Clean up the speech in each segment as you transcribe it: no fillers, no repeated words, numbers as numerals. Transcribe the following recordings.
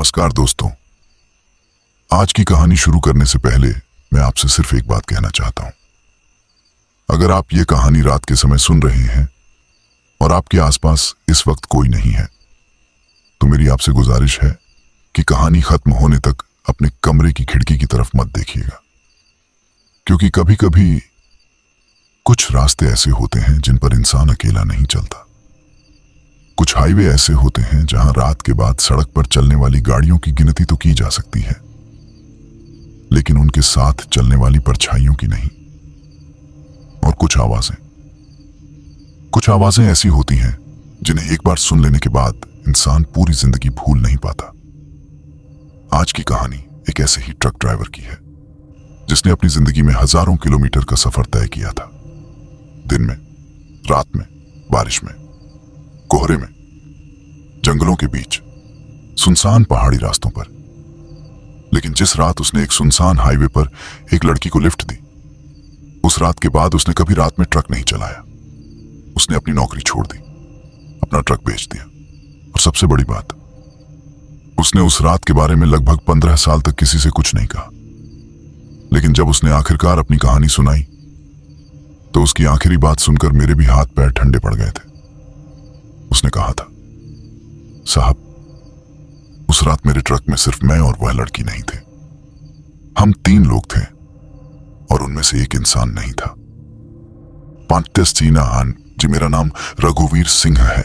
नमस्कार दोस्तों। आज की कहानी शुरू करने से पहले मैं आपसे सिर्फ एक बात कहना चाहता हूं। अगर आप ये कहानी रात के समय सुन रहे हैं और आपके आसपास इस वक्त कोई नहीं है, तो मेरी आपसे गुजारिश है कि कहानी खत्म होने तक अपने कमरे की खिड़की की तरफ मत देखिएगा, क्योंकि कभी कभी कुछ रास्ते ऐसे होते हैं जिन पर इंसान अकेला नहीं चलता। कुछ हाईवे ऐसे होते हैं जहां रात के बाद सड़क पर चलने वाली गाड़ियों की गिनती तो की जा सकती है, लेकिन उनके साथ चलने वाली परछाइयों की नहीं। और कुछ आवाजें ऐसी होती हैं जिन्हें एक बार सुन लेने के बाद इंसान पूरी जिंदगी भूल नहीं पाता। आज की कहानी एक ऐसे ही ट्रक ड्राइवर की है जिसने अपनी जिंदगी में हजारों किलोमीटर का सफर तय किया था। दिन में, रात में, बारिश में, कोहरे में, जंगलों के बीच, सुनसान पहाड़ी रास्तों पर। लेकिन जिस रात उसने एक सुनसान हाईवे पर एक लड़की को लिफ्ट दी, उस रात के बाद उसने कभी रात में ट्रक नहीं चलाया। उसने अपनी नौकरी छोड़ दी, अपना ट्रक बेच दिया, और सबसे बड़ी बात, उसने उस रात के बारे में लगभग 15 साल तक किसी से कुछ नहीं कहा। लेकिन जब उसने आखिरकार अपनी कहानी सुनाई, तो उसकी आखिरी बात सुनकर मेरे भी हाथ पैर ठंडे पड़ गए थे। उसने कहा था, साहब, उस रात मेरे ट्रक में सिर्फ मैं और वह लड़की नहीं थे। हम 3 लोग थे और उनमें से एक इंसान नहीं था। जी, मेरा नाम रघुवीर सिंह है,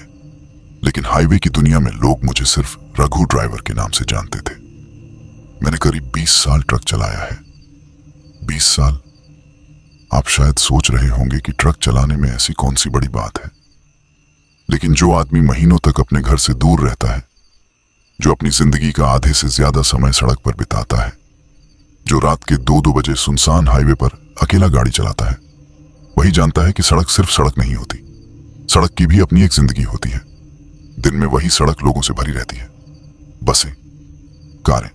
लेकिन हाईवे की दुनिया में लोग मुझे सिर्फ रघु ड्राइवर के नाम से जानते थे। मैंने करीब 20 साल ट्रक चलाया है। 20 साल। आप शायद सोच रहे होंगे कि ट्रक चलाने में ऐसी कौन सी बड़ी बात है, लेकिन जो आदमी महीनों तक अपने घर से दूर रहता है, जो अपनी जिंदगी का आधे से ज्यादा समय सड़क पर बिताता है, जो रात के 2-2 बजे सुनसान हाईवे पर अकेला गाड़ी चलाता है, वही जानता है कि सड़क सिर्फ सड़क नहीं होती। सड़क की भी अपनी एक जिंदगी होती है। दिन में वही सड़क लोगों से भरी रहती है। बसें, कारें,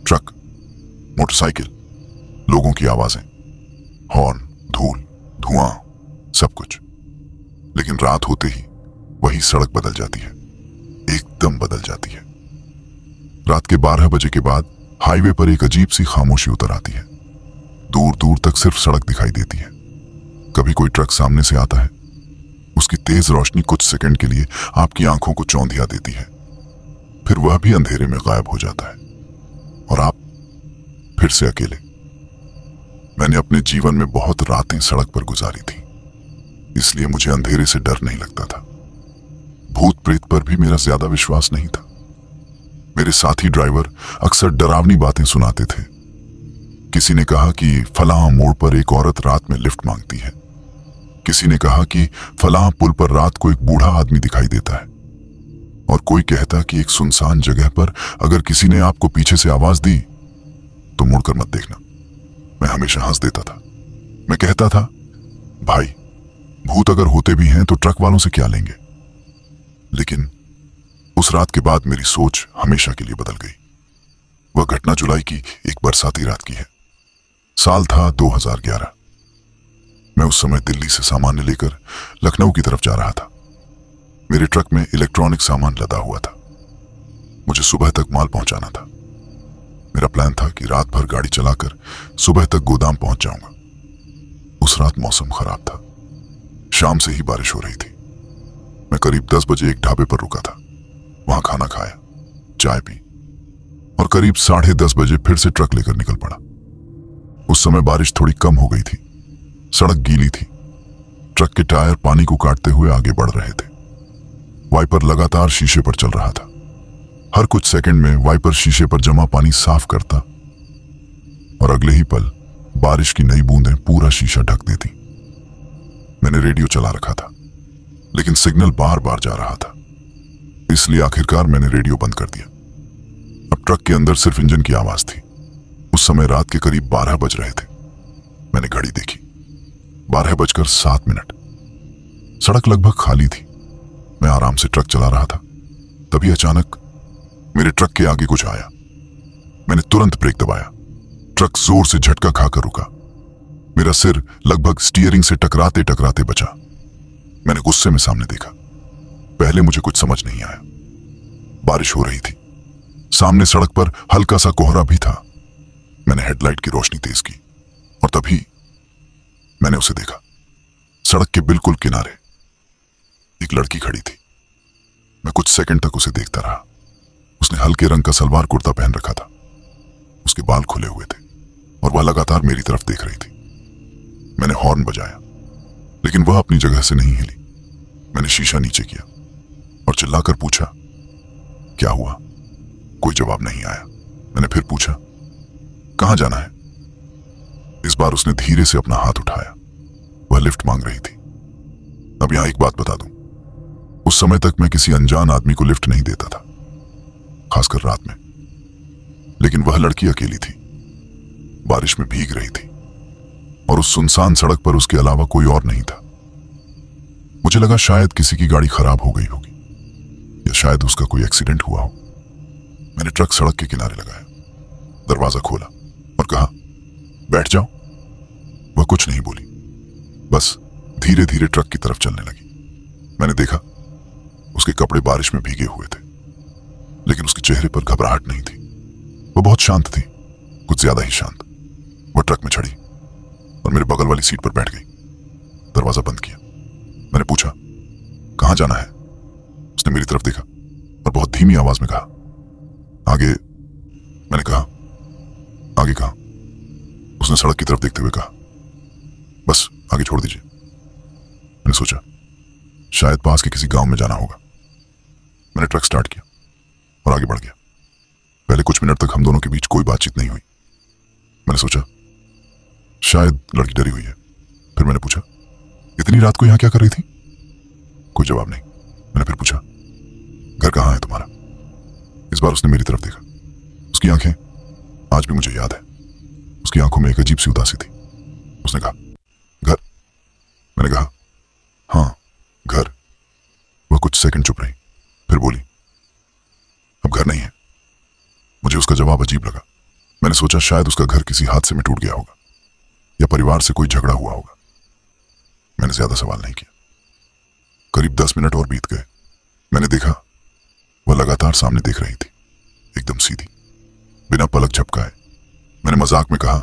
ट्रक, मोटरसाइकिल, लोगों की आवाजें, हॉर्न, धूल, धुआं, सब कुछ। लेकिन रात होते ही वही सड़क बदल जाती है, एकदम बदल जाती है। रात के 12 बजे के बाद हाईवे पर एक अजीब सी खामोशी उतर आती है। दूर दूर तक सिर्फ सड़क दिखाई देती है। कभी कोई ट्रक सामने से आता है, उसकी तेज रोशनी कुछ सेकंड के लिए आपकी आंखों को चौंधिया देती है, फिर वह भी अंधेरे में गायब हो जाता है और आप फिर से अकेले। मैंने अपने जीवन में बहुत रातें सड़क पर गुजारी थी, इसलिए मुझे अंधेरे से डर नहीं लगता था। भूत प्रेत पर भी मेरा ज्यादा विश्वास नहीं था। मेरे साथी ड्राइवर अक्सर डरावनी बातें सुनाते थे। किसी ने कहा कि फलां मोड़ पर एक औरत रात में लिफ्ट मांगती है। किसी ने कहा कि फलां पुल पर रात को एक बूढ़ा आदमी दिखाई देता है। और कोई कहता कि एक सुनसान जगह पर अगर किसी ने आपको पीछे से आवाज दी तो मुड़कर मत देखना। मैं हमेशा हंस देता था। मैं कहता था, भाई, भूत अगर होते भी हैं तो ट्रक वालों से क्या लेंगे। लेकिन उस रात के बाद मेरी सोच हमेशा के लिए बदल गई। वह घटना जुलाई की एक बरसाती रात की है। साल था 2011। मैं उस समय दिल्ली से सामान लेकर लखनऊ की तरफ जा रहा था। मेरे ट्रक में इलेक्ट्रॉनिक सामान लदा हुआ था। मुझे सुबह तक माल पहुंचाना था। मेरा प्लान था कि रात भर गाड़ी चलाकर सुबह तक गोदाम पहुंच जाऊंगा। उस रात मौसम खराब था। शाम से ही बारिश हो रही थी। मैं करीब 10 बजे एक ढाबे पर रुका था। वहां खाना खाया, चाय पी और करीब 10:30 बजे फिर से ट्रक लेकर निकल पड़ा। उस समय बारिश थोड़ी कम हो गई थी। सड़क गीली थी। ट्रक के टायर पानी को काटते हुए आगे बढ़ रहे थे। वाइपर लगातार शीशे पर चल रहा था। हर कुछ सेकंड में वाइपर शीशे पर जमा पानी साफ करता और अगले ही पल बारिश की नई बूंदें पूरा शीशा ढक देती। मैंने रेडियो चला रखा था, लेकिन सिग्नल बार बार जा रहा था, इसलिए आखिरकार मैंने रेडियो बंद कर दिया। अब ट्रक के अंदर सिर्फ इंजन की आवाज थी। उस समय रात के करीब 12 बज रहे थे। मैंने घड़ी देखी, 12:07। सड़क लगभग खाली थी। मैं आराम से ट्रक चला रहा था। तभी अचानक मेरे ट्रक के आगे कुछ आया। मैंने तुरंत ब्रेक दबाया। ट्रक जोर से झटका खाकर रुका। मेरा सिर लगभग स्टीयरिंग से टकराते टकराते बचा। मैंने गुस्से में सामने देखा। पहले मुझे कुछ समझ नहीं आया। बारिश हो रही थी, सामने सड़क पर हल्का सा कोहरा भी था। मैंने हेडलाइट की रोशनी तेज की और तभी मैंने उसे देखा। सड़क के बिल्कुल किनारे एक लड़की खड़ी थी। मैं कुछ सेकंड तक उसे देखता रहा। उसने हल्के रंग का सलवार कुर्ता पहन रखा था। उसके बाल खुले हुए थे और वह लगातार मेरी तरफ देख रही थी। मैंने हॉर्न बजाया लेकिन वह अपनी जगह से नहीं हिली। मैंने शीशा नीचे किया और चिल्लाकर पूछा, क्या हुआ? कोई जवाब नहीं आया। मैंने फिर पूछा, कहां जाना है? इस बार उसने धीरे से अपना हाथ उठाया। वह लिफ्ट मांग रही थी। अब यहां एक बात बता दूं, उस समय तक मैं किसी अनजान आदमी को लिफ्ट नहीं देता था, खासकर रात में। लेकिन वह लड़की अकेली थी, बारिश में भीग रही थी और उस सुनसान सड़क पर उसके अलावा कोई और नहीं था। मुझे लगा शायद किसी की गाड़ी खराब हो गई होगी या शायद उसका कोई एक्सीडेंट हुआ हो। मैंने ट्रक सड़क के किनारे लगाया, दरवाजा खोला और कहा, बैठ जाओ। वह कुछ नहीं बोली, बस धीरे धीरे ट्रक की तरफ चलने लगी। मैंने देखा उसके कपड़े बारिश में भीगे हुए थे लेकिन उसके चेहरे पर घबराहट नहीं थी। वह बहुत शांत थी, कुछ ज्यादा ही शांत। वह ट्रक में चढ़ी और मेरे बगल वाली सीट पर बैठ गई। दरवाजा बंद किया। मैंने पूछा, कहां जाना है? उसने मेरी तरफ देखा और बहुत धीमी आवाज में कहा, आगे। मैंने कहा, आगे कहां? उसने सड़क की तरफ देखते हुए कहा, बस आगे छोड़ दीजिए। मैंने सोचा शायद पास के किसी गांव में जाना होगा। मैंने ट्रक स्टार्ट किया और आगे बढ़ गया। पहले कुछ मिनट तक हम दोनों के बीच कोई बातचीत नहीं हुई। मैंने सोचा शायद लड़की डरी हुई है। फिर मैंने पूछा, इतनी रात को यहां क्या कर रही थी? कोई जवाब नहीं। मैंने फिर पूछा, घर कहां है तुम्हारा? इस बार उसने मेरी तरफ देखा। उसकी आंखें आज भी मुझे याद है। उसकी आंखों में एक अजीब सी उदासी थी। उसने कहा, घर। मैंने कहा, हां घर। वह कुछ सेकंड चुप रही, फिर बोली, अब घर नहीं है। मुझे उसका जवाब अजीब लगा। मैंने सोचा शायद उसका घर किसी हादसे में टूट गया होगा या परिवार से कोई झगड़ा हुआ होगा। मैंने ज्यादा सवाल नहीं किया। करीब 10 मिनट और बीत गए। मैंने देखा वह लगातार सामने देख रही थी, एकदम सीधी, बिना पलक झपकाए। मैंने मजाक में कहा,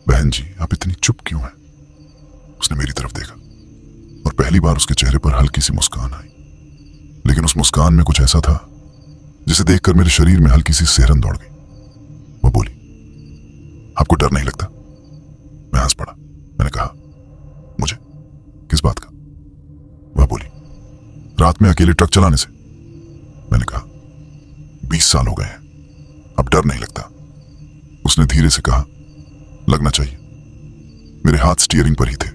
बहन जी आप इतनी चुप क्यों हैं? उसने मेरी तरफ देखा और पहली बार उसके चेहरे पर हल्की सी मुस्कान आई। लेकिन उस मुस्कान में कुछ ऐसा था जिसे देखकर मेरे शरीर में हल्की सी सिहरन दौड़ गई। वह बोली, आपको डर नहीं लगता? मैं हंस पड़ा। मैंने कहा, मुझे? किस बात का? वह बोली, रात में अकेले ट्रक चलाने से। मैंने कहा, 20 साल हो गए हैं, अब डर नहीं लगता। उसने धीरे से कहा, लगना चाहिए। मेरे हाथ स्टीयरिंग पर ही थे।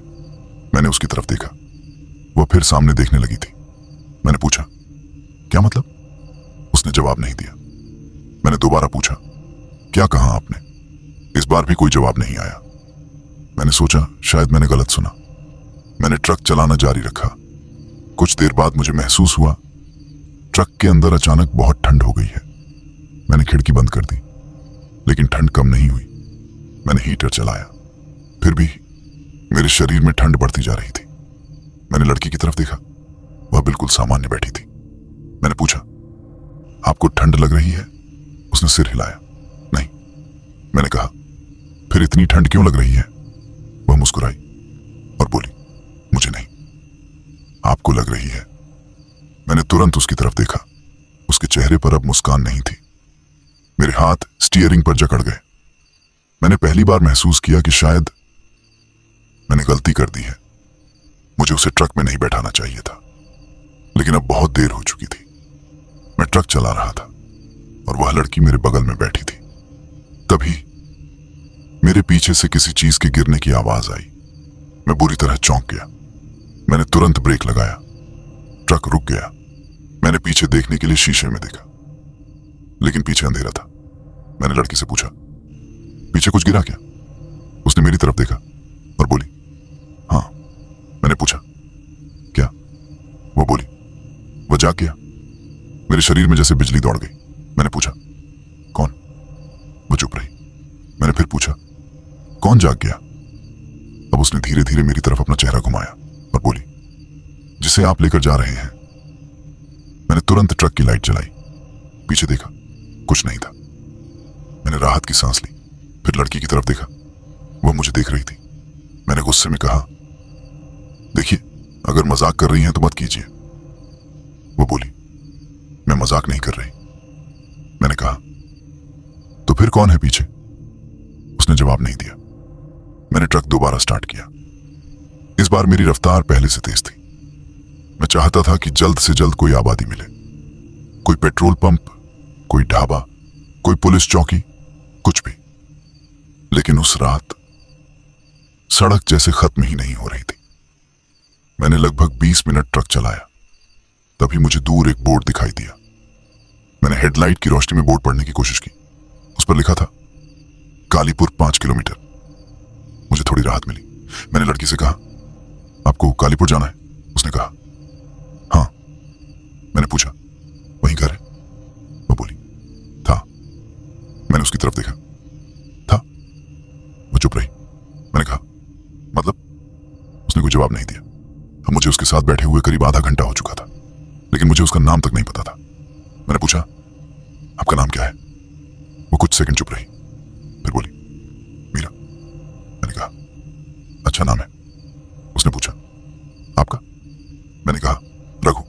मैंने उसकी तरफ देखा। वह फिर सामने देखने लगी थी। मैंने पूछा, क्या मतलब? उसने जवाब नहीं दिया। मैंने दोबारा पूछा, क्या कहा आपने? इस बार भी कोई जवाब नहीं आया। मैंने सोचा शायद मैंने गलत सुना। मैंने ट्रक चलाना जारी रखा। कुछ देर बाद मुझे महसूस हुआ ट्रक के अंदर अचानक बहुत ठंड हो गई है। मैंने खिड़की बंद कर दी लेकिन ठंड कम नहीं हुई। मैंने हीटर चलाया, फिर भी मेरे शरीर में ठंड बढ़ती जा रही थी। मैंने लड़की की तरफ देखा, वह बिल्कुल सामान्य बैठी थी। मैंने पूछा, आपको ठंड लग रही है? उसने सिर हिलाया, नहीं। मैंने कहा, फिर इतनी ठंड क्यों लग रही है? वह मुस्कुराई और बोली, मुझे नहीं, आपको लग रही है। मैंने तुरंत उसकी तरफ देखा। उसके चेहरे पर अब मुस्कान नहीं थी। मेरे हाथ स्टीयरिंग पर जकड़ गए। मैंने पहली बार महसूस किया कि शायद मैंने गलती कर दी है। मुझे उसे ट्रक में नहीं बैठाना चाहिए था, लेकिन अब बहुत देर हो चुकी थी। मैं ट्रक चला रहा था और वह लड़की मेरे बगल में बैठी थी। तभी मेरे पीछे से किसी चीज के गिरने की आवाज आई। मैं बुरी तरह चौंक गया। मैंने तुरंत ब्रेक लगाया। ट्रक रुक गया। मैंने पीछे देखने के लिए शीशे में देखा, लेकिन पीछे अंधेरा था। मैंने लड़की से पूछा, पीछे कुछ गिरा क्या? उसने मेरी तरफ देखा और बोली, हाँ। मैंने पूछा, क्या? वो बोली, वो जाग गया। मेरे शरीर में जैसे बिजली दौड़ गई। मैंने पूछा, कौन? वो चुप रही। मैंने फिर पूछा, कौन जाग गया? अब उसने धीरे धीरे मेरी तरफ अपना चेहरा घुमाया और बोली, जिसे आप लेकर जा रहे हैं। मैंने तुरंत ट्रक की लाइट जलाई, पीछे देखा। कुछ नहीं था। मैंने राहत की सांस ली, फिर लड़की की तरफ देखा। वह मुझे देख रही थी। मैंने गुस्से में कहा, देखिए, अगर मजाक कर रही हैं तो मत कीजिए। वो बोली, मैं मजाक नहीं कर रही। मैंने कहा, तो फिर कौन है पीछे? उसने जवाब नहीं दिया। मैंने ट्रक दोबारा स्टार्ट किया। इस बार मेरी रफ्तार पहले से तेज थी। मैं चाहता था कि जल्द से जल्द कोई आबादी मिले, कोई पेट्रोल पंप, कोई ढाबा, कोई पुलिस चौकी, कुछ भी। लेकिन उस रात सड़क जैसे खत्म ही नहीं हो रही थी। मैंने लगभग 20 मिनट ट्रक चलाया, तभी मुझे दूर एक बोर्ड दिखाई दिया। मैंने हेडलाइट की रोशनी में बोर्ड पढ़ने की कोशिश की। उस पर लिखा था, कालीपुर 5 किलोमीटर। मुझे थोड़ी राहत मिली। मैंने लड़की से कहा, आपको कालीपुर जाना है? उसने कहा, हाँ। मैंने पूछा, वहीं घर है? वो बोली, था। मैंने उसकी तरफ देखा, था। वो चुप रही। मैंने कहा, मतलब? उसने कोई जवाब नहीं दिया। अब मुझे उसके साथ बैठे हुए करीब आधा घंटा हो चुका था, लेकिन मुझे उसका नाम तक नहीं पता था। मैंने पूछा, आपका नाम क्या है? वो कुछ सेकंड चुप रही, फिर बोली, मीरा। मैंने कहा, अच्छा नाम है। उसने पूछा, आपका? मैंने कहा, रघु।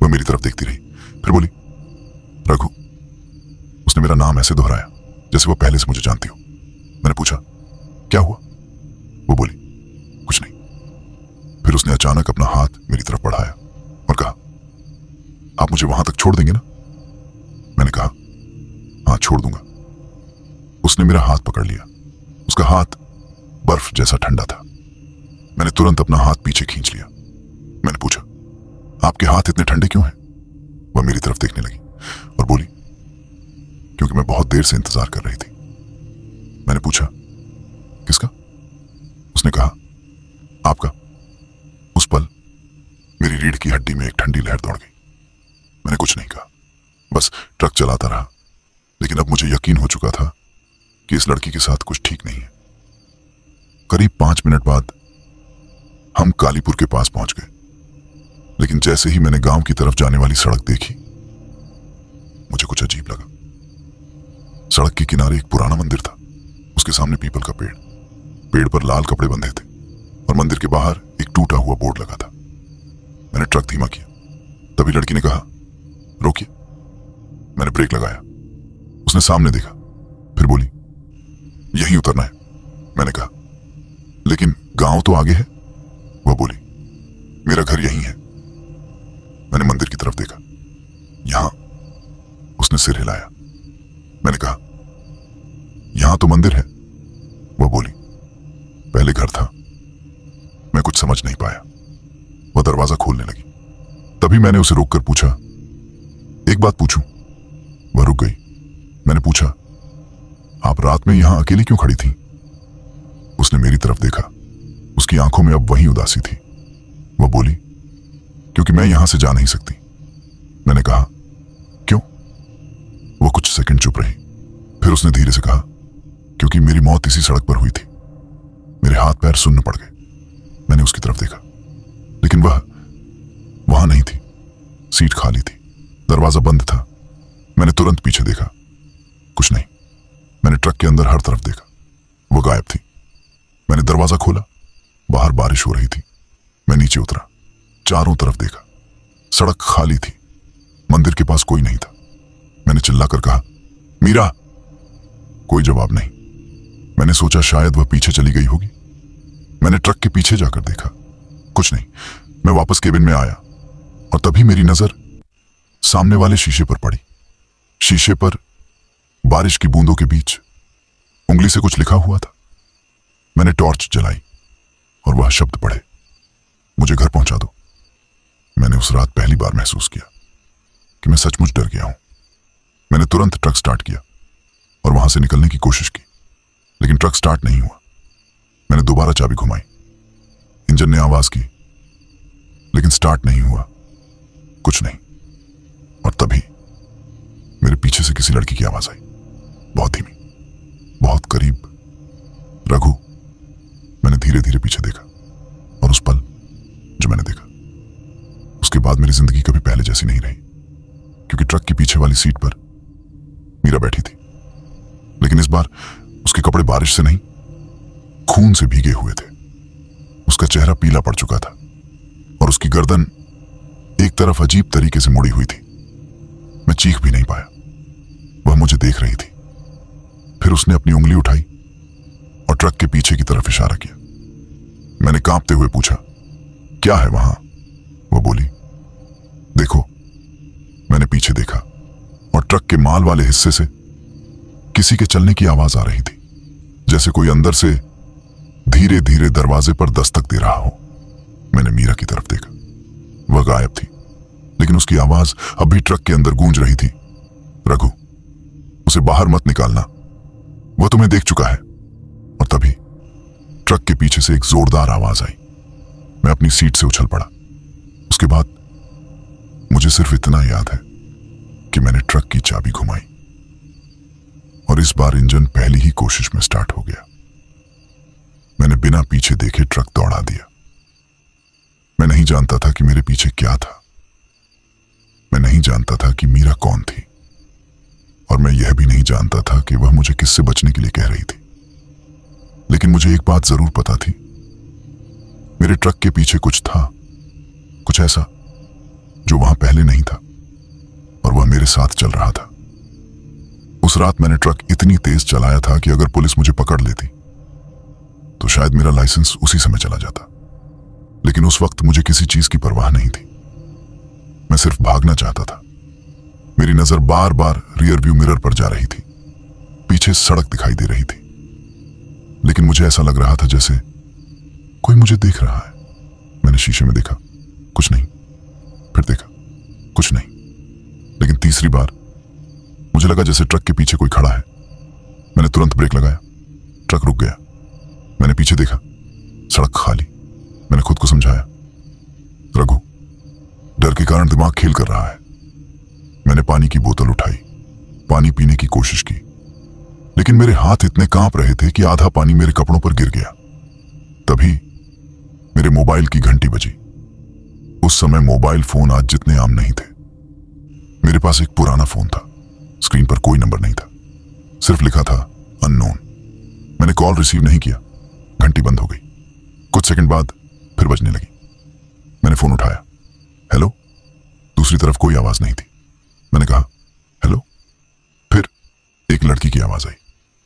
वह मेरी तरफ देखती रही, फिर बोली, रघु। उसने मेरा नाम ऐसे दोहराया जैसे वो पहले से मुझे जानती हो। मैंने पूछा, क्या हुआ? वो बोली, कुछ नहीं। फिर उसने अचानक अपना हाथ मेरी तरफ बढ़ाया और कहा, आप मुझे वहां तक छोड़ देंगे ना? मैंने कहा, हाँ, छोड़ दूंगा। उसने मेरा हाथ पकड़ लिया। उसका हाथ बर्फ जैसा ठंडा था। मैंने तुरंत अपना हाथ पीछे खींच लिया। मैंने पूछा, आपके हाथ इतने ठंडे क्यों हैं? वह मेरी तरफ देखने लगी और बोली, क्योंकि मैं बहुत देर से इंतजार कर रही थी। मैंने पूछा, किसका? उसने कहा, आपका। उस पल मेरी रीढ़ की हड्डी में एक ठंडी लहर दौड़ गई। मैंने कुछ नहीं कहा, बस ट्रक चलाता रहा। लेकिन अब मुझे यकीन हो चुका था कि इस लड़की के साथ कुछ ठीक नहीं है। करीब 5 मिनट बाद हम कालीपुर के पास पहुंच गए। लेकिन जैसे ही मैंने गांव की तरफ जाने वाली सड़क देखी, मुझे कुछ अजीब लगा। सड़क के किनारे एक पुराना मंदिर था। उसके सामने पीपल का पेड़, पेड़ पर लाल कपड़े बंधे थे और मंदिर के बाहर एक टूटा हुआ बोर्ड लगा था। मैंने ट्रक धीमा किया, तभी लड़की ने कहा, रोकिए। मैंने ब्रेक लगाया। उसने सामने देखा, फिर बोली, यहीं उतरना है। मैंने कहा, लेकिन गांव तो आगे है। वह बोली, मेरा घर यहीं है। मैंने मंदिर की तरफ देखा, यहां। उसने सिर हिलाया। मैंने कहा, यहां तो मंदिर है। वह बोली, पहले घर था। मैं कुछ समझ नहीं पाया। वह दरवाजा खोलने लगी। तभी मैंने उसे रोककर पूछा, एक बात पूछूं? वह रुक गई। मैंने पूछा, आप रात में यहां अकेली क्यों खड़ी थी? उसने मेरी तरफ देखा। उसकी आंखों में अब वही उदासी थी। वह बोली, क्योंकि मैं यहां से जा नहीं सकती। मैंने कहा, क्यों? वो कुछ सेकंड चुप रही, फिर उसने धीरे से कहा, क्योंकि मेरी मौत इसी सड़क पर हुई थी। मेरे हाथ पैर सुन्न पड़ गए। मैंने उसकी तरफ देखा, लेकिन वह वहां नहीं थी। सीट खाली थी, दरवाजा बंद था। मैंने तुरंत पीछे देखा, कुछ नहीं। मैंने ट्रक के अंदर हर तरफ देखा, वो गायब थी। मैंने दरवाजा खोला, बाहर बारिश हो रही थी। मैं नीचे उतरा, चारों तरफ देखा, सड़क खाली थी। मंदिर के पास कोई नहीं था। मैंने चिल्लाकर कहा, मीरा। कोई जवाब नहीं। मैंने सोचा शायद वह पीछे चली गई होगी। मैंने ट्रक के पीछे जाकर देखा, कुछ नहीं। मैं वापस केबिन में आया और तभी मेरी नजर सामने वाले शीशे पर पड़ी। शीशे पर बारिश की बूंदों के बीच उंगली से कुछ लिखा हुआ था। मैंने टॉर्च जलाई और वह शब्द पढ़े, मुझे घर पहुंचा दो। मैंने उस रात पहली बार महसूस किया कि मैं सचमुच डर गया हूं। मैंने तुरंत ट्रक स्टार्ट किया और वहां से निकलने की कोशिश की, लेकिन ट्रक स्टार्ट नहीं हुआ। मैंने दोबारा चाबी घुमाई, इंजन ने आवाज की, लेकिन स्टार्ट नहीं हुआ, कुछ नहीं। और तभी मेरे पीछे से किसी लड़की की आवाज आई, बहुत धीमी, बहुत करीब, रघु। मैंने धीरे धीरे पीछे देखा और उस पल जो मैंने देखा, उसके बाद मेरी जिंदगी कभी पहले जैसी नहीं रही, क्योंकि ट्रक की पीछे वाली सीट पर मीरा बैठी थी, लेकिन इस बार उसके कपड़े बारिश से नहीं, खून से भीगे हुए थे। उसका चेहरा पीला पड़ चुका था और उसकी गर्दन एक तरफ अजीब तरीके से मुड़ी हुई थी। मैं चीख भी नहीं पाया। वह मुझे देख रही थी। फिर उसने अपनी उंगली उठाई और ट्रक के पीछे की तरफ इशारा किया। मैंने कांपते हुए पूछा, क्या है वहां? वह बोली, देखो। मैंने पीछे देखा और ट्रक के माल वाले हिस्से से किसी के चलने की आवाज आ रही थी, जैसे कोई अंदर से धीरे धीरे दरवाजे पर दस्तक दे रहा हो। मैंने मीरा की तरफ देखा। वह गायब थी, लेकिन उसकी आवाज अब भी ट्रक के अंदर गूंज रही थी। रघु, उसे बाहर मत निकालना, वह तुम्हें देख चुका है। और तभी ट्रक के पीछे से एक जोरदार आवाज आई। मैं अपनी सीट से उछल पड़ा। उसके बाद मुझे सिर्फ इतना याद है कि मैंने ट्रक की चाबी घुमाई और इस बार इंजन पहली ही कोशिश में स्टार्ट हो गया। मैंने बिना पीछे देखे ट्रक दौड़ा दिया। मैं नहीं जानता था कि मेरे पीछे क्या था। मैं नहीं जानता था कि मीरा कौन थी, और मैं यह भी नहीं जानता था कि वह मुझे किससे बचने के लिए कह रही थी। लेकिन मुझे एक बात जरूर पता थी, मेरे ट्रक के पीछे कुछ था, कुछ ऐसा जो वहां पहले नहीं था, और वह मेरे साथ चल रहा था। उस रात मैंने ट्रक इतनी तेज चलाया था कि अगर पुलिस मुझे पकड़ लेती तो शायद मेरा लाइसेंस उसी समय चला जाता। लेकिन उस वक्त मुझे किसी चीज की परवाह नहीं थी। मैं सिर्फ भागना चाहता था। मेरी नजर बार बार रियर व्यू मिरर पर जा रही थी। पीछे सड़क दिखाई दे रही थी, लेकिन मुझे ऐसा लग रहा था जैसे कोई मुझे देख रहा है। मैंने शीशे में देखा, कुछ नहीं। फिर देखा, कुछ नहीं। लेकिन तीसरी बार मुझे लगा जैसे ट्रक के पीछे कोई खड़ा है। मैंने तुरंत ब्रेक लगाया। ट्रक रुक गया। मैंने पीछे देखा, सड़क खाली। मैंने खुद को समझाया, रघु, डर के कारण दिमाग खेल कर रहा है। मैंने पानी की बोतल उठाई, पानी पीने की कोशिश की, लेकिन मेरे हाथ इतने कांप रहे थे कि आधा पानी मेरे कपड़ों पर गिर गया। तभी मेरे मोबाइल की घंटी बजी। उस समय मोबाइल फोन आज जितने आम नहीं थे। मेरे पास एक पुराना फोन था। स्क्रीन पर कोई नंबर नहीं था, सिर्फ लिखा था अननोन। मैंने कॉल रिसीव नहीं किया। घंटी बंद हो गई। कुछ सेकंड बाद फिर बजने लगी। मैंने फोन उठाया। हेलो। दूसरी तरफ कोई आवाज नहीं थी। मैंने कहा, हेलो। फिर एक लड़की की आवाज आई,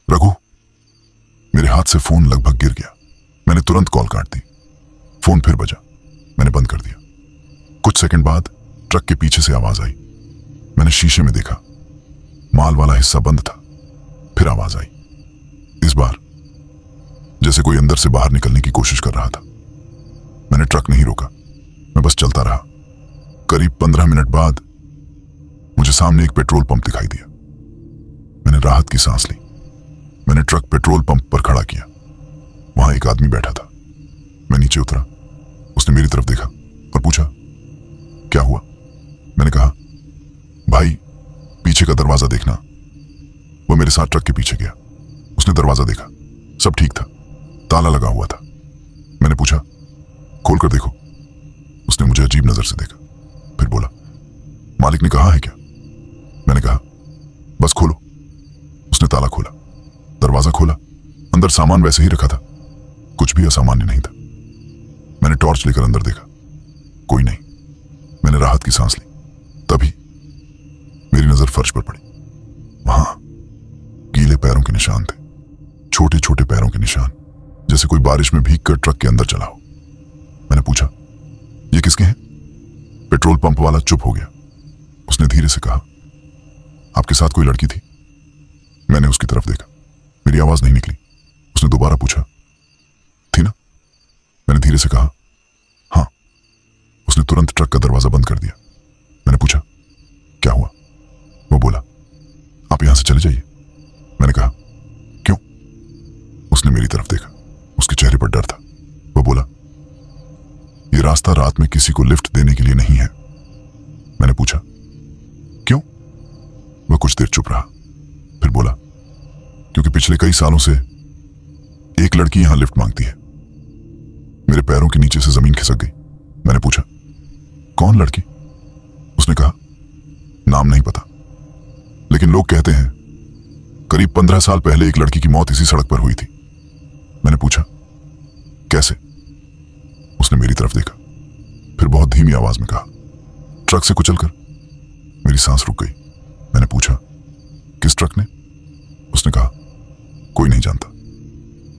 रघु। मेरे हाथ से फोन लगभग गिर गया। मैंने तुरंत कॉल काट दी। फोन फिर बजा। मैंने बंद कर दिया। कुछ सेकंड बाद ट्रक के पीछे से आवाज आई। मैंने शीशे में देखा, माल वाला हिस्सा बंद था। फिर आवाज आई। इस बार जैसे कोई अंदर से बाहर निकलने की कोशिश कर रहा था। मैंने ट्रक नहीं रोका, मैं बस चलता रहा। करीब 15 मिनट बाद मुझे सामने एक पेट्रोल पंप दिखाई दिया। मैंने राहत की सांस ली। मैंने ट्रक पेट्रोल पंप पर खड़ा किया। वहां एक आदमी बैठा था। मैं नीचे उतरा। उसने मेरी तरफ देखा और पूछा, क्या हुआ? मैंने कहा, भाई, पीछे का दरवाजा देखना। वो मेरे साथ ट्रक के पीछे गया। उसने दरवाजा देखा, सब ठीक था, ताला लगा हुआ था। मैंने पूछा, खोल कर देखो। उसने मुझे अजीब नजर से देखा, फिर बोला, मालिक ने कहा है क्या? मैंने कहा, बस खोलो। उसने ताला खोला, दरवाजा खोला। अंदर सामान वैसे ही रखा था, कुछ भी असामान्य नहीं था। मैंने टॉर्च लेकर अंदर देखा, कोई नहीं। मैंने राहत की सांस ली। तभी मेरी नजर फर्श पर पड़ी। वहां गीले पैरों के निशान थे, छोटे छोटे पैरों के निशान, जैसे कोई बारिश में भीग कर ट्रक के अंदर चला हो। मैंने पूछा, ये किसके हैं? पेट्रोल पंप वाला चुप हो गया। उसने धीरे से कहा, आपके साथ कोई लड़की थी? मैंने उसकी तरफ देखा। मेरी आवाज नहीं निकली। उसने दोबारा पूछा, थी ना? मैंने धीरे से कहा, हां। उसने तुरंत ट्रक का दरवाजा बंद कर दिया। मैंने पूछा, क्या हुआ? वो बोला, आप यहां से चले जाइए। मैंने कहा, क्यों? उसने मेरी तरफ देखा। उसके चेहरे पर डर था। वो बोला, ये रास्ता रात में किसी को लिफ्ट देने के लिए नहीं है। मैंने पूछा, क्यों? वह कुछ देर चुप रहा, फिर बोला, क्योंकि पिछले कई सालों से एक लड़की यहां लिफ्ट मांगती है। मेरे पैरों के नीचे से जमीन खिसक गई। मैंने पूछा, कौन लड़की? उसने कहा, नाम नहीं पता, लेकिन लोग कहते हैं करीब 15 साल पहले एक लड़की की मौत इसी सड़क पर हुई थी। मैंने पूछा, कैसे? उसने मेरी तरफ देखा, फिर बहुत धीमी आवाज में कहा, ट्रक से कुचलकर। मेरी सांस रुक गई। मैंने पूछा, किस ट्रक ने? उसने कहा, कोई नहीं जानता,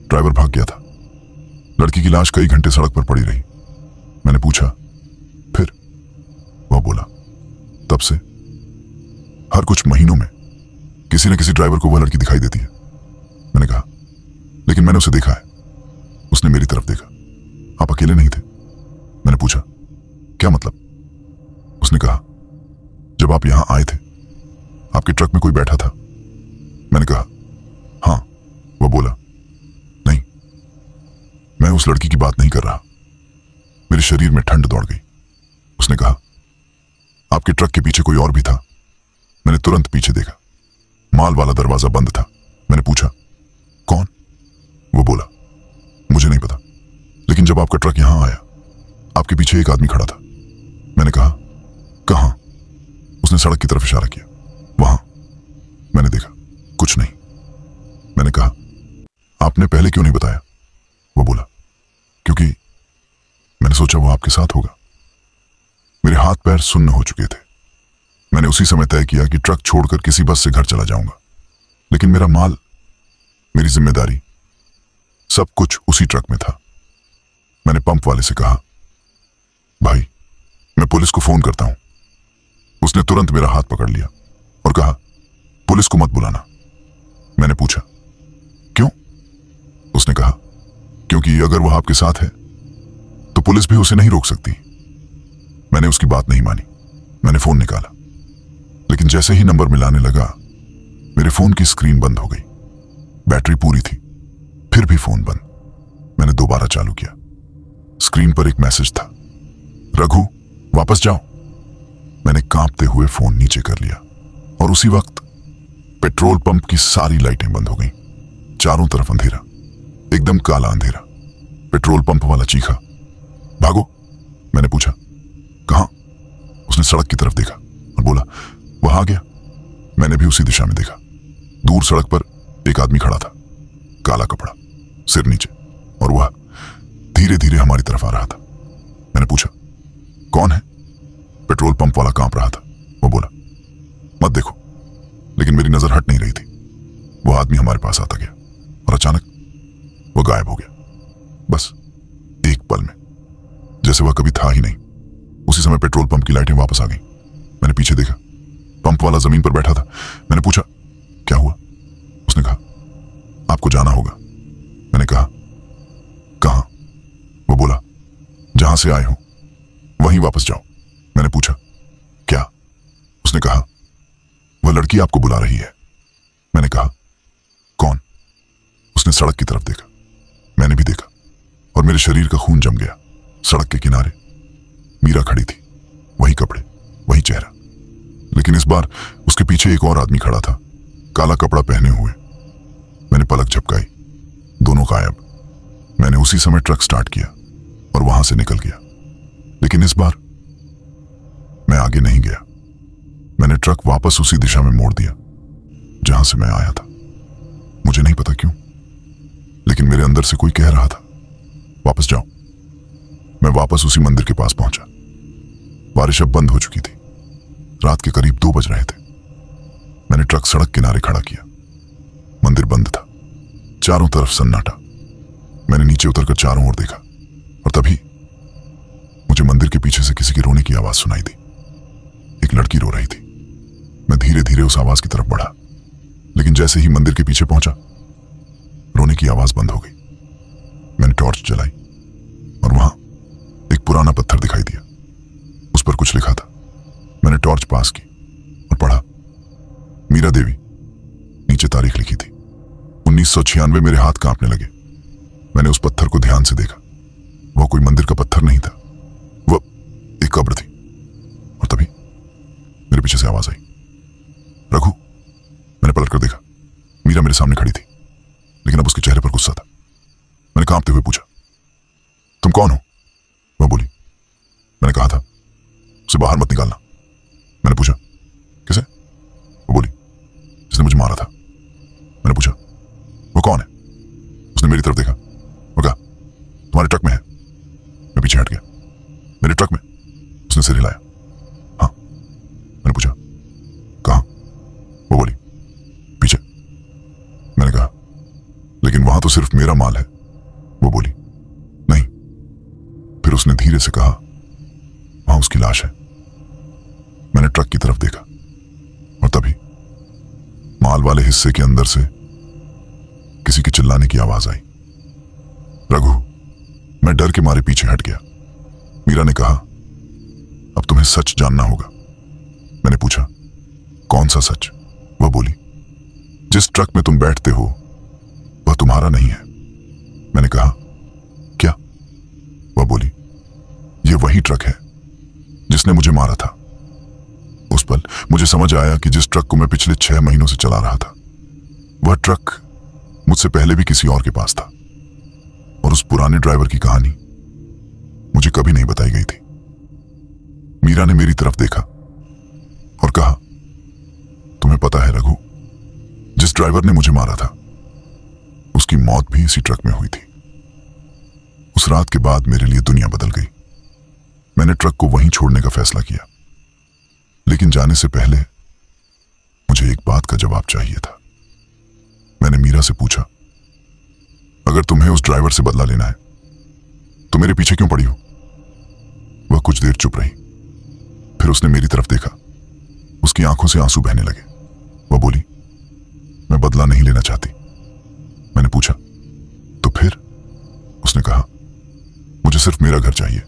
ड्राइवर भाग गया था। लड़की की लाश कई घंटे सड़क पर पड़ी रही। मैंने पूछा, फिर? वह बोला, तब से हर कुछ महीनों में किसी न किसी ड्राइवर को वह लड़की दिखाई देती है। मैंने कहा, लेकिन मैंने उसे देखा है। उसने मेरी तरफ देखा। आप अकेले नहीं थे? मैंने पूछा, क्या मतलब? उसने कहा, जब आप यहां आए थे आपके ट्रक में कोई बैठा था। मैंने कहा, हां। वह बोला, नहीं, मैं उस लड़की की बात नहीं कर रहा। मेरे शरीर में ठंड दौड़ गई। उसने कहा, आपके ट्रक के पीछे कोई और भी था? मैंने तुरंत पीछे देखा। माल वाला दरवाजा बंद था। मैंने पूछा, कौन? वो बोला, मुझे नहीं पता, लेकिन जब आपका ट्रक यहां आया आपके पीछे एक आदमी खड़ा था। मैंने कहा, कहां? उसने सड़क की तरफ इशारा किया। वहां। मैंने देखा, कुछ नहीं। मैंने कहा, आपने पहले क्यों नहीं बताया? वो बोला, क्योंकि मैंने सोचा वो आपके साथ होगा। मेरे हाथ पैर सुन्न हो चुके थे। मैंने उसी समय तय किया कि ट्रक छोड़कर किसी बस से घर चला जाऊंगा, लेकिन मेरा माल, मेरी जिम्मेदारी, सब कुछ उसी ट्रक में था। मैंने पंप वाले से कहा, भाई, मैं पुलिस को फोन करता हूं। उसने तुरंत मेरा हाथ पकड़ लिया और कहा, पुलिस को मत बुलाना। मैंने पूछा, क्यों? उसने कहा, क्योंकि अगर वह आपके साथ है तो पुलिस भी उसे नहीं रोक सकती। मैंने उसकी बात नहीं मानी। मैंने फोन निकाला, लेकिन जैसे ही नंबर मिलाने लगा मेरे फोन की स्क्रीन बंद हो गई। बैटरी पूरी थी, फिर भी फोन बंद। मैंने दोबारा चालू किया। स्क्रीन पर एक मैसेज था, रघु वापस जाओ। मैंने कांपते हुए फोन नीचे कर लिया और उसी वक्त पेट्रोल पंप की सारी लाइटें बंद हो गईं। चारों तरफ अंधेरा, एकदम काला अंधेरा। पेट्रोल पंप वाला चीखा, भागो। मैंने पूछा, कहां? उसने सड़क की तरफ देखा और बोला, वहां आ गया। मैंने भी उसी दिशा में देखा। दूर सड़क पर एक आदमी खड़ा था, काला कपड़ा, सिर नीचे, और वह धीरे धीरे हमारी तरफ आ रहा था। मैंने पूछा, कौन है? पेट्रोल पंप वाला कांप रहा था। वो बोला, मत देखो। लेकिन मेरी नजर हट नहीं रही थी। वो आदमी हमारे पास आता गया और अचानक वो गायब हो गया। बस एक पल में, जैसे वह कभी था ही नहीं। उसी समय पेट्रोल पंप की लाइटें वापस आ गईं। मैंने पीछे देखा, पंप वाला जमीन पर बैठा था। मैंने पूछा, क्या हुआ? उसने कहा, आपको जाना होगा। मैंने कहा, कहां? वो बोला, जहां से आए हो वहीं वापस जाओ। मैंने पूछा, क्या? उसने कहा, वह लड़की आपको बुला रही है। मैंने कहा, कौन? उसने सड़क की तरफ देखा। मैंने भी देखा और मेरे शरीर का खून जम गया। सड़क के किनारे मीरा खड़ी थी, वही कपड़े, वही चेहरा, लेकिन इस बार उसके पीछे एक और आदमी खड़ा था, काला कपड़ा पहने हुए। मैंने पलक झपकाई, दोनों गायब। मैंने उसी समय ट्रक स्टार्ट किया और वहां से निकल गया, लेकिन इस बार मैं आगे नहीं गया। मैंने ट्रक वापस उसी दिशा में मोड़ दिया जहां से मैं आया था। मुझे नहीं पता क्यों, लेकिन मेरे अंदर से कोई कह रहा था, वापस जाओ। मैं वापस उसी मंदिर के पास पहुंचा। बारिश अब बंद हो चुकी थी। रात के करीब 2 बज रहे थे। मैंने ट्रक सड़क किनारे खड़ा किया। मंदिर बंद था, चारों तरफ सन्नाटा। मैंने नीचे उतरकर चारों ओर देखा और तभी मुझे मंदिर के पीछे से किसी के रोने की आवाज सुनाई दी। एक लड़की रो रही थी। मैं धीरे धीरे उस आवाज की तरफ बढ़ा, लेकिन जैसे ही मंदिर के पीछे पहुंचा रोने की आवाज बंद हो गई। मैंने टॉर्च जलाई और वहां एक पुराना पत्थर दिखाई दिया। उस पर कुछ लिखा था। मैंने टॉर्च पास की और पढ़ा, मीरा देवी। नीचे तारीख लिखी थी 1996। मेरे हाथ कांपने लगे। मैंने उस पत्थर को ध्यान से देखा। वह कोई मंदिर का पत्थर नहीं था, वह एक कब्र थी। और तभी मेरे पीछे से आवाज आई, रघु। मैंने पलट कर देखा, मीरा मेरे सामने खड़ी थी, लेकिन अब उसके चेहरे पर गुस्सा था। मैंने कांपते हुए पूछा, तुम कौन हो? वह बोली, मैंने कहा था उसे बाहर मत निकालना। मैंने पूछा, किसे? वो बोली, जिसने मुझे मारा था। मैंने पूछा, वो कौन है? उसने मेरी तरफ देखा और कहा, तुम्हारे ट्रक में है। मैं पीछे हट गया। मेरे ट्रक में? उसने सिर हिलाया। हाँ। मैंने पूछा, कहाँ? वो बोली, पीछे। मैंने कहा, लेकिन वहां तो सिर्फ मेरा माल है। वो बोली, नहीं। फिर उसने धीरे से कहा, वहां उसकी लाश है। मैंने ट्रक की तरफ देखा और तभी माल वाले हिस्से के अंदर से किसी के चिल्लाने की आवाज आई। रघु। मैं डर के मारे पीछे हट गया। मीरा ने कहा, अब तुम्हें सच जानना होगा। मैंने पूछा, कौन सा सच? वह बोली, जिस ट्रक में तुम बैठते हो वह तुम्हारा नहीं है। मैंने कहा, क्या? वह बोली, यह वही ट्रक है जिसने मुझे मारा था। उस पल मुझे समझ आया कि जिस ट्रक को मैं पिछले 6 महीनों से चला रहा था, वह ट्रक मुझसे पहले भी किसी और के पास था और उस पुराने ड्राइवर की कहानी मुझे कभी नहीं बताई गई थी। मीरा ने मेरी तरफ देखा और कहा, तुम्हें पता है रघु, जिस ड्राइवर ने मुझे मारा था उसकी मौत भी इसी ट्रक में हुई थी। उस रात के बाद मेरे लिए दुनिया बदल गई। मैंने ट्रक को वहीं छोड़ने का फैसला किया, लेकिन जाने से पहले मुझे एक बात का जवाब चाहिए था। मैंने मीरा से पूछा, अगर तुम्हें उस ड्राइवर से बदला लेना है तो मेरे पीछे क्यों पड़ी हो? वह कुछ देर चुप रही, फिर उसने मेरी तरफ देखा। उसकी आंखों से आंसू बहने लगे। वह बोली, मैं बदला नहीं लेना चाहती। मैंने पूछा, तो फिर? उसने कहा, मुझे सिर्फ मेरा घर चाहिए।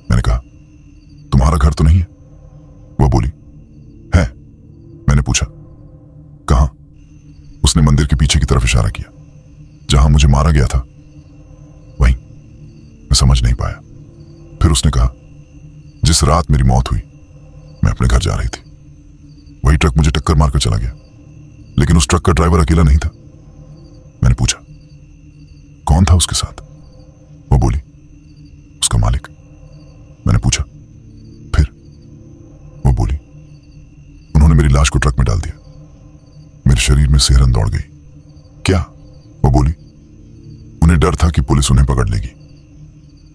मैंने कहा, तुम्हारा घर तो नहीं है? वह बोली, है। मैंने पूछा, कहां? उसने मंदिर के पीछे की तरफ इशारा किया, जहां मुझे मारा गया था। वहीं। मैं समझ नहीं पाया। फिर उसने कहा, जिस रात मेरी मौत हुई मैं अपने घर जा रही थी, वही ट्रक मुझे टक्कर मारकर चला गया, लेकिन उस ट्रक का ड्राइवर अकेला नहीं था। मैंने पूछा, कौन था उसके साथ? वो बोली, उसका मालिक। मैंने पूछा, फिर? वो बोली, उन्होंने मेरी लाश को ट्रक में डाल दिया। मेरे शरीर में सिहरन दौड़ गई। क्या? वो बोली, उन्हें डर था कि पुलिस उन्हें पकड़ लेगी,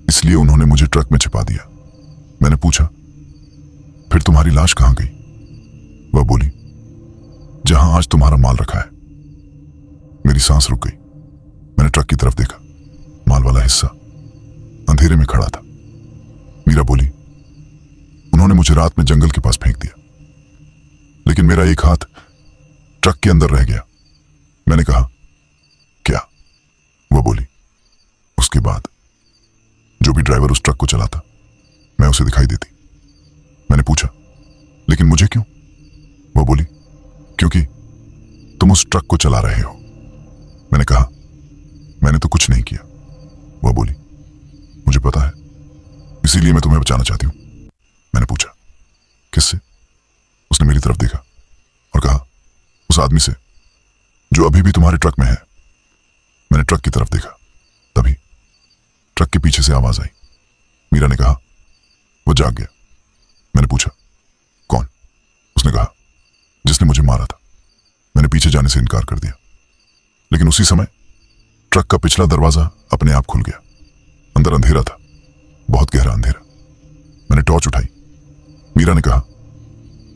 इसलिए उन्होंने मुझे ट्रक में छिपा दिया। मैंने पूछा, फिर तुम्हारी लाश कहां गई? वह बोली, जहां आज तुम्हारा माल रखा है। मेरी सांस रुक गई। मैंने ट्रक की तरफ देखा। माल वाला हिस्सा अंधेरे में खड़ा था। मीरा बोली, उन्होंने मुझे रात में जंगल के पास फेंक दिया, लेकिन मेरा एक हाथ ट्रक के अंदर रह गया। मैंने कहा, क्या? वह बोली, उसके बाद जो भी ड्राइवर उस ट्रक को चलाता मैं उसे दिखाई देती। मैंने पूछा, लेकिन मुझे क्यों? वह बोली, क्योंकि तुम उस ट्रक को चला रहे हो। मैंने कहा, मैंने तो कुछ नहीं किया। वह बोली, मुझे पता है, इसीलिए मैं तुम्हें बचाना चाहती हूं। मैंने पूछा, किससे? उसने मेरी तरफ देखा और कहा, उस आदमी से जो अभी भी तुम्हारे ट्रक में है। मैंने ट्रक की तरफ देखा। तभी ट्रक के पीछे से आवाज आई। मीरा ने कहा, वो जाग गया। मैंने पूछा, कौन? उसने कहा, जिसने मुझे मारा था। मैंने पीछे जाने से इनकार कर दिया, लेकिन उसी समय ट्रक का पिछला दरवाजा अपने आप खुल गया। अंदर अंधेरा था, बहुत गहरा अंधेरा। मैंने टॉर्च उठाई। मीरा ने कहा,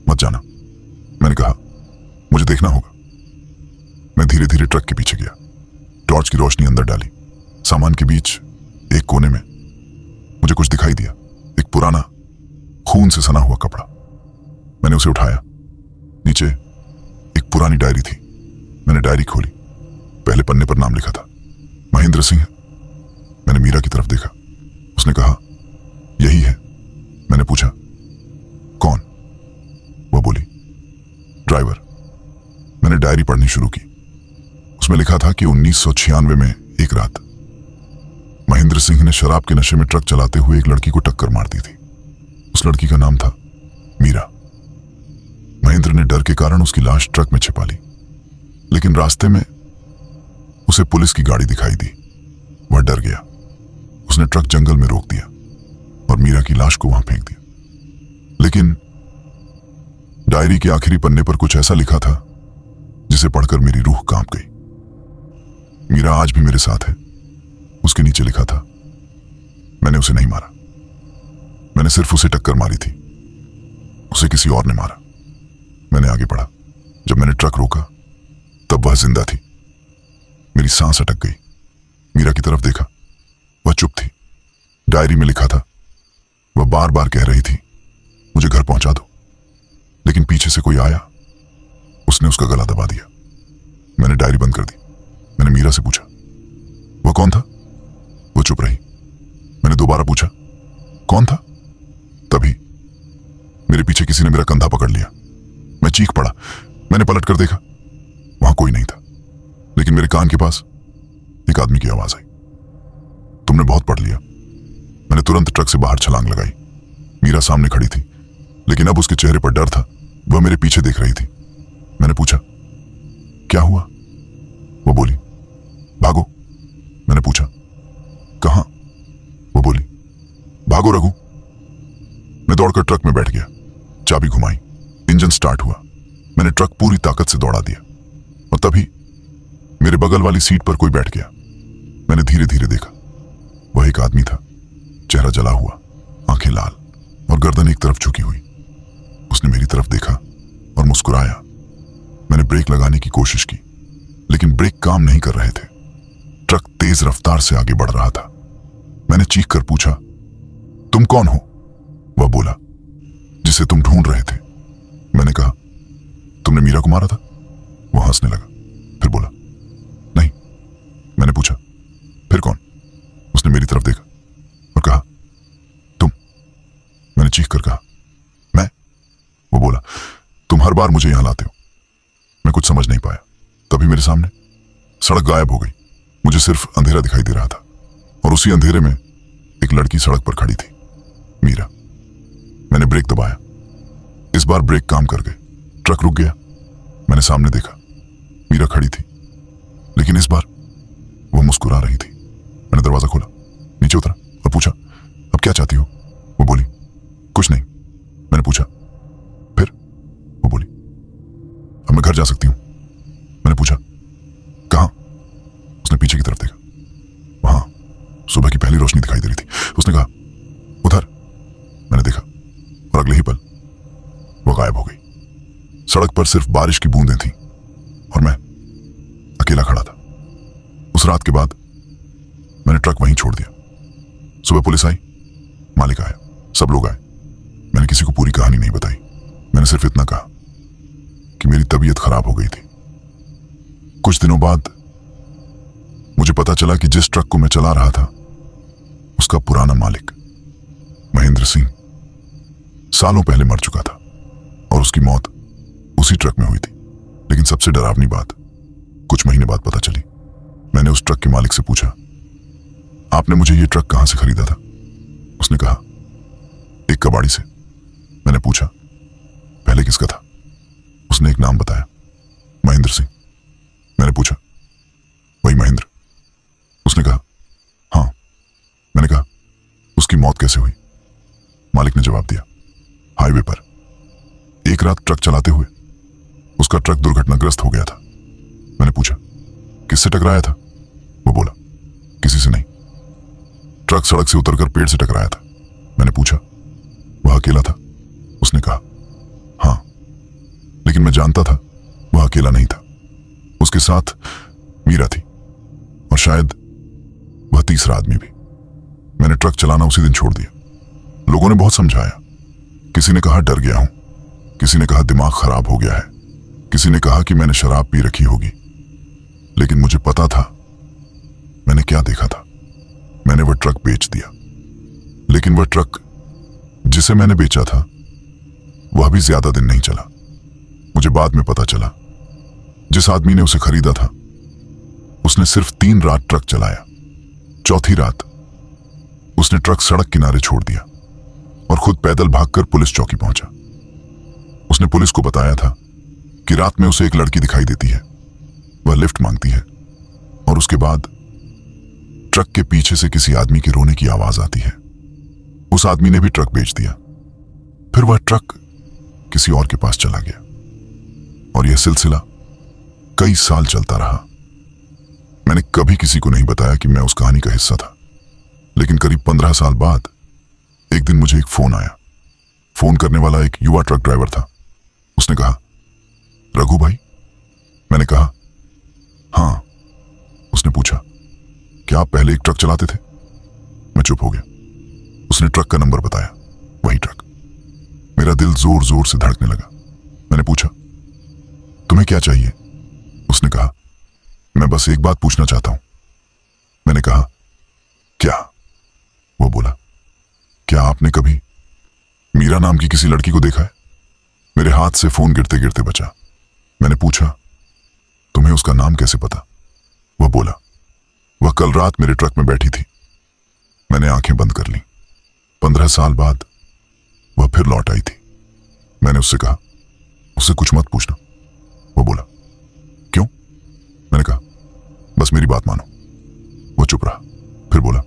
मत जाना। मैंने कहा, मुझे देखना होगा। मैं धीरे धीरे ट्रक के पीछे गया, टॉर्च की रोशनी अंदर डाली। सामान के बीच एक कोने में मुझे कुछ दिखाई दिया, एक पुराना खून से सना हुआ कपड़ा। मैंने उसे उठाया। नीचे एक पुरानी डायरी थी। मैंने डायरी खोली। पहले पन्ने पर नाम लिखा था, महेंद्र सिंह। मैंने मीरा की तरफ देखा। उसने कहा, यही है। मैंने पूछा, कौन? वह बोली, ड्राइवर। मैंने डायरी पढ़नी शुरू की। उसमें लिखा था कि 1996 में एक रात महेंद्र सिंह ने शराब के नशे में ट्रक चलाते हुए एक लड़की को टक्कर मार दी थी। उस लड़की का नाम था मीरा। महेंद्र ने डर के कारण उसकी लाश ट्रक में छिपा ली, लेकिन रास्ते में उसे पुलिस की गाड़ी दिखाई दी। वह डर गया। उसने ट्रक जंगल में रोक दिया और मीरा की लाश को वहां फेंक दिया। लेकिन डायरी के आखिरी पन्ने पर कुछ ऐसा लिखा था जिसे पढ़कर मेरी रूह कांप गई। मीरा आज भी मेरे साथ है। उसके नीचे लिखा था, मैंने उसे नहीं मारा, मैंने सिर्फ उसे टक्कर मारी थी, उसे किसी और ने मारा। मैंने आगे बढ़ा। जब मैंने ट्रक रोका तब वह जिंदा थी। मेरी सांस अटक गई। मीरा की तरफ देखा, वह चुप थी। डायरी में लिखा था, वह बार बार कह रही थी मुझे घर पहुंचा दो, लेकिन पीछे से कोई आया, उसने उसका गला दबा दिया। मैंने डायरी बंद कर दी। मैंने मीरा से पूछा, वह कौन था? वो चुप रही। मैंने दोबारा पूछा, कौन था? तभी मेरे पीछे किसी ने मेरा कंधा पकड़ लिया। मैं चीख पड़ा। मैंने पलट कर देखा, वहां कोई नहीं था, लेकिन मेरे कान के पास एक आदमी की आवाज आई, तुमने बहुत पढ़ लिया। मैंने तुरंत ट्रक से बाहर छलांग लगाई। मीरा सामने खड़ी थी, लेकिन अब उसके चेहरे पर डर था। वह मेरे पीछे देख रही थी। मैंने पूछा, क्या हुआ? वो बोली, भागो। मैंने पूछा, कहां? वो बोली, भागो रघु। मैं दौड़कर ट्रक में बैठ गया। चाबी घुमाई, इंजन स्टार्ट हुआ। मैंने ट्रक पूरी ताकत से दौड़ा दिया और तभी मेरे बगल वाली सीट पर कोई बैठ गया। मैंने धीरे धीरे देखा, वह एक आदमी था, चेहरा जला हुआ, आंखें लाल और गर्दन एक तरफ झुकी हुई। उसने मेरी तरफ देखा और मुस्कुराया। मैंने ब्रेक लगाने की कोशिश की, लेकिन ब्रेक काम नहीं कर रहे थे। ट्रक तेज रफ्तार से आगे बढ़ रहा था। मैंने चीख कर पूछा, तुम कौन हो? वह बोला, जिसे तुम ढूंढ रहे थे। मैंने कहा, तुमने मीरा को मारा था? वह हंसने लगा, फिर बोला, नहीं। मैंने पूछा, फिर कौन? उसने मेरी तरफ देखा और कहा, तुम। मैंने चीख कर कहा, मैं? वो बोला, तुम हर बार मुझे यहां लाते हो। मैं कुछ समझ नहीं पाया। तभी मेरे सामने सड़क गायब हो गई। मुझे सिर्फ अंधेरा दिखाई दे रहा था और उसी अंधेरे में एक लड़की सड़क पर खड़ी थी, मीरा। मैंने ब्रेक दबाया। इस बार ब्रेक काम कर गए। ट्रक रुक गया। मैंने सामने देखा, मीरा खड़ी थी, लेकिन इस बार वो मुस्कुरा रही थी। मैंने दरवाजा खोला, नीचे उतरा और पूछा, अब क्या चाहती हो? वो बोली, कुछ नहीं। मैंने पूछा, फिर? वो बोली, अब मैं घर जा सकती हूं। मैंने पूछा, कहां? उसने पीछे की तरफ देखा। वहां सुबह की पहली रोशनी दिखाई दे रही थी। उसने कहा, उधर। मैंने देखा और अगले ही पल वो गायब हो गई। सड़क पर सिर्फ बारिश की बूंदें थीं और मैं अकेला खड़ा था। उस रात के बाद मैंने ट्रक वहीं छोड़ दिया। सुबह पुलिस आई, मालिक आया, सब लोग आए। मैंने किसी को पूरी कहानी नहीं बताई। मैंने सिर्फ इतना कहा कि मेरी तबीयत खराब हो गई थी। कुछ दिनों बाद मुझे पता चला कि जिस ट्रक को मैं चला रहा था, उसका पुराना मालिक महेंद्र सिंह सालों पहले मर चुका था और उसकी मौत उसी ट्रक में हुई थी। लेकिन सबसे डरावनी बात कुछ महीने बाद पता चली। मैंने उस ट्रक के मालिक से पूछा, आपने मुझे यह ट्रक कहां से खरीदा था? उसने कहा, एक कबाड़ी से। मैंने पूछा, पहले किसका था? उसने एक नाम बताया, महेंद्र सिंह। मैंने पूछा, वही महेंद्र? उसने कहा, हां। मैंने कहा, उसकी मौत कैसे हुई? मालिक ने जवाब दिया, हाईवे पर एक रात ट्रक चलाते हुए उसका ट्रक दुर्घटनाग्रस्त हो गया था। मैंने पूछा, किससे टकराया था? वो बोला, किसी से नहीं, ट्रक सड़क से उतरकर पेड़ से टकराया था। मैंने पूछा, वह अकेला था? उसने कहा, हां, लेकिन मैं जानता था वह अकेला नहीं था। उसके साथ मीरा थी और शायद वह तीसरा आदमी भी। मैंने ट्रक चलाना उसी दिन छोड़ दिया। लोगों ने बहुत समझाया। किसी ने कहा डर गया हूं, किसी ने कहा दिमाग खराब हो गया है, किसी ने कहा कि मैंने शराब पी रखी होगी। लेकिन मुझे पता था मैंने क्या देखा था। मैंने वह ट्रक बेच दिया। लेकिन वह ट्रक जिसे मैंने बेचा था वह भी ज्यादा दिन नहीं चला। मुझे बाद में पता चला जिस आदमी ने उसे खरीदा था उसने सिर्फ 3 रात ट्रक चलाया। चौथी रात उसने ट्रक सड़क किनारे छोड़ दिया और खुद पैदल भागकर पुलिस चौकी पहुंचा। उसने पुलिस को बताया था कि रात में उसे एक लड़की दिखाई देती है, वह लिफ्ट मांगती है और उसके बाद ट्रक के पीछे से किसी आदमी के रोने की आवाज आती है। उस आदमी ने भी ट्रक बेच दिया। फिर वह ट्रक किसी और के पास चला गया और यह सिलसिला कई साल चलता रहा। मैंने कभी किसी को नहीं बताया कि मैं उस कहानी का हिस्सा था, लेकिन करीब 15 साल बाद एक दिन मुझे एक फोन आया। फोन करने वाला एक युवा ट्रक ड्राइवर था। उसने कहा, रघु भाई? मैंने कहा, हाँ। उसने पूछा, क्या आप पहले एक ट्रक चलाते थे? मैं चुप हो गया। उसने ट्रक का नंबर बताया, वही ट्रक। मेरा दिल जोर जोर से धड़कने लगा। मैंने पूछा, तुम्हें क्या चाहिए? उसने कहा, मैं बस एक बात पूछना चाहता हूं। मैंने कहा, क्या? वो बोला, क्या आपने कभी मीरा नाम की किसी लड़की को देखा है? मेरे हाथ से फोन गिरते गिरते बचा। मैंने पूछा, तुम्हें उसका नाम कैसे पता? वह बोला, वह कल रात मेरे ट्रक में बैठी थी। मैंने आंखें बंद कर ली। 15 साल बाद वह फिर लौट आई थी। मैंने उससे कहा, उससे कुछ मत पूछना। वो बोला, क्यों? मैंने कहा, बस मेरी बात मानो। वो चुप रहा, फिर बोला,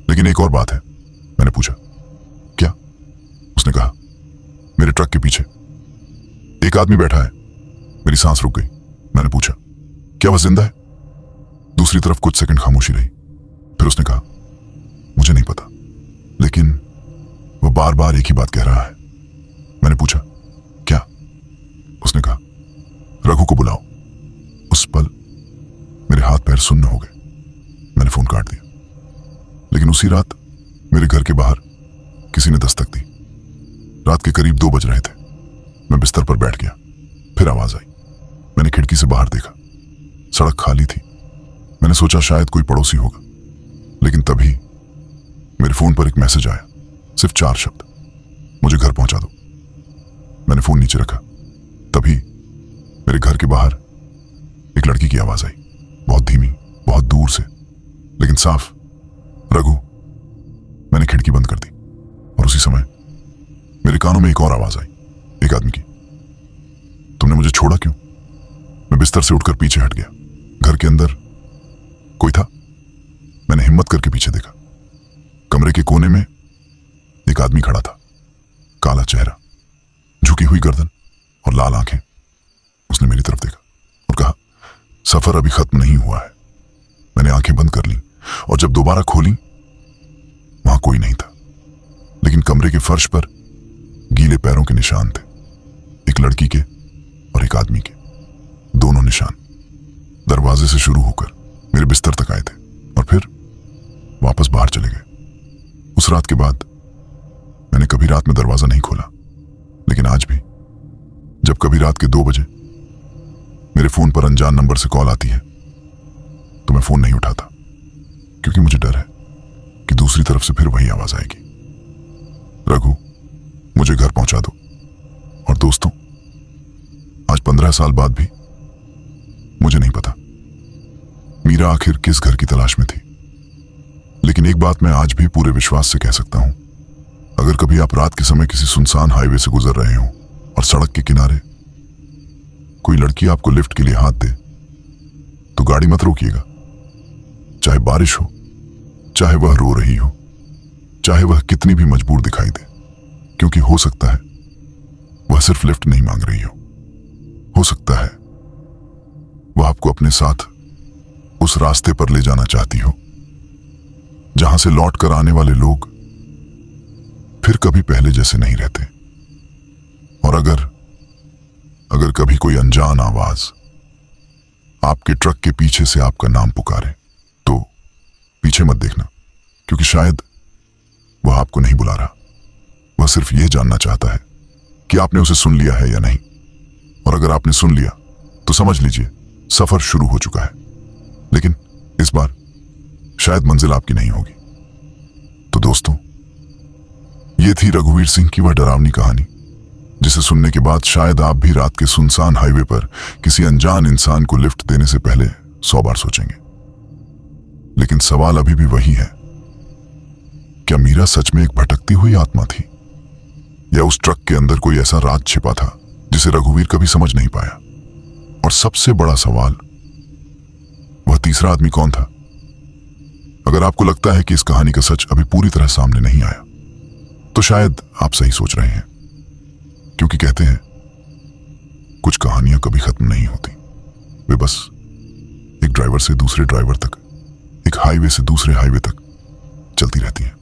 लेकिन एक और बात है। मैंने पूछा, क्या? उसने कहा, मेरे ट्रक के पीछे एक आदमी बैठा है। मेरी सांस रुक गई। मैंने पूछा, क्या वह जिंदा है? दूसरी तरफ कुछ सेकंड खामोशी रही। फिर उसने कहा, मुझे नहीं पता, लेकिन वह बार बार एक ही बात कह रहा है। मैंने पूछा, क्या? उसने कहा, रघु को बुलाओ। उस पल मेरे हाथ पैर सुन्न हो गए। मैंने फोन काट दिया। लेकिन उसी रात मेरे घर के बाहर किसी ने दस्तक दी। रात के करीब 2 बज रहे थे। मैं बिस्तर पर बैठ गया। फिर आवाज आई। मैंने खिड़की से बाहर देखा। सड़क खाली थी। मैंने सोचा शायद कोई पड़ोसी होगा, लेकिन तभी मेरे फोन पर एक मैसेज आया, सिर्फ 4 शब्द, मुझे घर पहुंचा दो। मैंने फोन नीचे रखा। तभी मेरे घर के बाहर एक लड़की की आवाज आई, बहुत धीमी, बहुत दूर से, लेकिन साफ, रघु। मैंने खिड़की बंद कर दी और उसी समय मेरे कानों में एक और आवाज आई, एक आदमी की, तुमने मुझे छोड़ा क्यों? मैं बिस्तर से उठकर पीछे हट गया। घर के अंदर कोई था। मैंने हिम्मत करके पीछे देखा। कमरे के कोने में एक आदमी खड़ा था, काला चेहरा, झुकी हुई गर्दन और लाल आंखें। उसने मेरी तरफ देखा और कहा, सफर अभी खत्म नहीं हुआ है। मैंने आंखें बंद कर ली और जब दोबारा खोली, वहां कोई नहीं था, लेकिन कमरे के फर्श पर गीले पैरों के निशान थे, एक लड़की के और एक आदमी के। दोनों निशान दरवाजे से शुरू होकर मेरे बिस्तर तक आए थे और फिर वापस बाहर चले गए। उस रात के बाद मैंने कभी रात में दरवाजा नहीं खोला, लेकिन आज भी जब कभी रात के 2 बजे मेरे फोन पर अनजान नंबर से कॉल आती है तो मैं फोन नहीं उठाता, क्योंकि मुझे डर है कि दूसरी तरफ से फिर वही आवाज आएगी, रघु मुझे घर पहुंचा दो। और दोस्तों, आज 15 साल बाद भी मुझे नहीं पता मीरा आखिर किस घर की तलाश में थी, लेकिन एक बात मैं आज भी पूरे विश्वास से कह सकता हूं, अगर कभी आप रात के समय किसी सुनसान हाईवे से गुजर रहे हो और सड़क के किनारे कोई लड़की आपको लिफ्ट के लिए हाथ दे, तो गाड़ी मत रोकिएगा। चाहे बारिश हो, चाहे वह रो रही हो, चाहे वह कितनी भी मजबूर दिखाई दे, क्योंकि हो सकता है वह सिर्फ लिफ्ट नहीं मांग रही हो सकता है वह आपको अपने साथ उस रास्ते पर ले जाना चाहती हो जहां से लौट कर आने वाले लोग फिर कभी पहले जैसे नहीं रहते। और अगर कभी कोई अनजान आवाज आपके ट्रक के पीछे से आपका नाम पुकारे, तो पीछे मत देखना, क्योंकि शायद वह आपको नहीं बुला रहा। वह सिर्फ यह जानना चाहता है कि आपने उसे सुन लिया है या नहीं। और अगर आपने सुन लिया तो समझ लीजिए सफर शुरू हो चुका है, लेकिन इस बार शायद मंजिल आपकी नहीं होगी। तो दोस्तों, यह थी रघुवीर सिंह की वह डरावनी कहानी, जिसे सुनने के बाद शायद आप भी रात के सुनसान हाईवे पर किसी अनजान इंसान को लिफ्ट देने से पहले 100 बार सोचेंगे। लेकिन सवाल अभी भी वही है, क्या मीरा सच में एक भटकती हुई आत्मा थी, या उस ट्रक के अंदर कोई ऐसा राज छिपा था जिसे रघुवीर कभी समझ नहीं पाया? और सबसे बड़ा सवाल, वह तीसरा आदमी कौन था? अगर आपको लगता है कि इस कहानी का सच अभी पूरी तरह सामने नहीं आया, तो शायद आप सही सोच रहे हैं, क्योंकि कहते हैं कुछ कहानियां कभी खत्म नहीं होती, वे बस एक ड्राइवर से दूसरे ड्राइवर तक, एक हाईवे से दूसरे हाईवे तक चलती रहती हैं।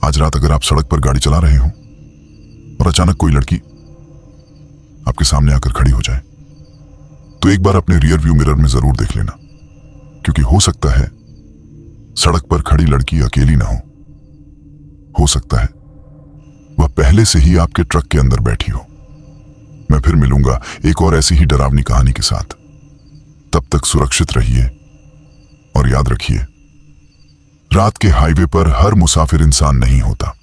आज रात अगर आप सड़क पर गाड़ी चला रहे हो और अचानक कोई लड़की आपके सामने आकर खड़ी हो जाए, तो एक बार अपने रियर व्यू मिरर में जरूर देख लेना, क्योंकि हो सकता है सड़क पर खड़ी लड़की अकेली ना हो सकता है वह पहले से ही आपके ट्रक के अंदर बैठी हो। मैं फिर मिलूंगा एक और ऐसी ही डरावनी कहानी के साथ। तब तक सुरक्षित रहिए और याद रखिए, रात के हाईवे पर हर मुसाफिर इंसान नहीं होता।